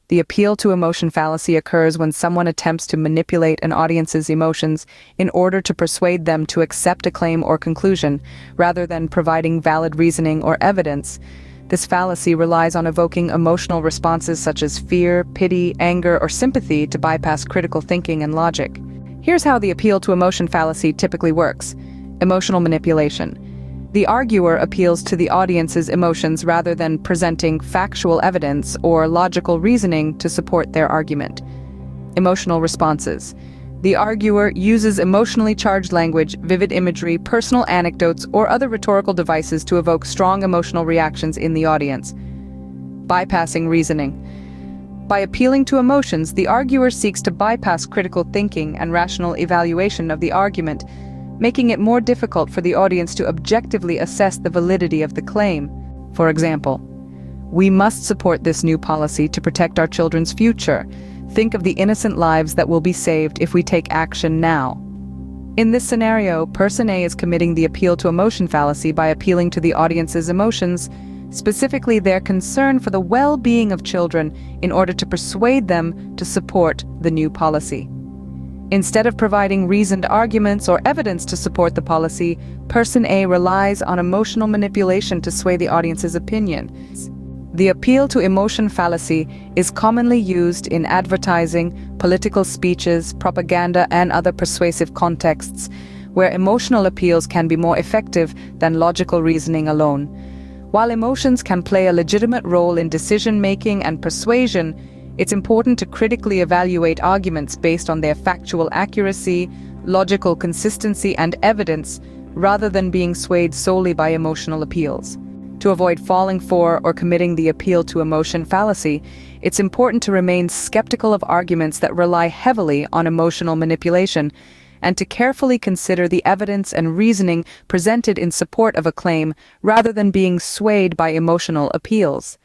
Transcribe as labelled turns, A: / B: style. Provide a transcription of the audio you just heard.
A: The appeal to emotion fallacy occurs when someone attempts to manipulate an audience's emotions in order to persuade them to accept a claim or conclusion, rather than providing valid reasoning or evidence. This fallacy relies on evoking emotional responses such as fear, pity, anger, or sympathy to bypass critical thinking and logic. Here's how the appeal to emotion fallacy typically works. Emotional manipulation. The arguer appeals to the audience's emotions rather than presenting factual evidence or logical reasoning to support their argument. Emotional responses. The arguer uses emotionally charged language, vivid imagery, personal anecdotes, or other rhetorical devices to evoke strong emotional reactions in the audience. Bypassing reasoning. By appealing to emotions, the arguer seeks to bypass critical thinking and rational evaluation of the argument, making it more difficult for the audience to objectively assess the validity of the claim. For example, "We must support this new policy to protect our children's future. Think of the innocent lives that will be saved if we take action now." In this scenario, person A is committing the appeal to emotion fallacy by appealing to the audience's emotions, specifically their concern for the well-being of children, in order to persuade them to support the new policy. Instead of providing reasoned arguments or evidence to support the policy, person A relies on emotional manipulation to sway the audience's opinion. The appeal to emotion fallacy is commonly used in advertising, political speeches, propaganda, and other persuasive contexts, where emotional appeals can be more effective than logical reasoning alone. While emotions can play a legitimate role in decision-making and persuasion, it's important to critically evaluate arguments based on their factual accuracy, logical consistency, and evidence, rather than being swayed solely by emotional appeals. To avoid falling for or committing the appeal to emotion fallacy, it's important to remain skeptical of arguments that rely heavily on emotional manipulation, and to carefully consider the evidence and reasoning presented in support of a claim, rather than being swayed by emotional appeals.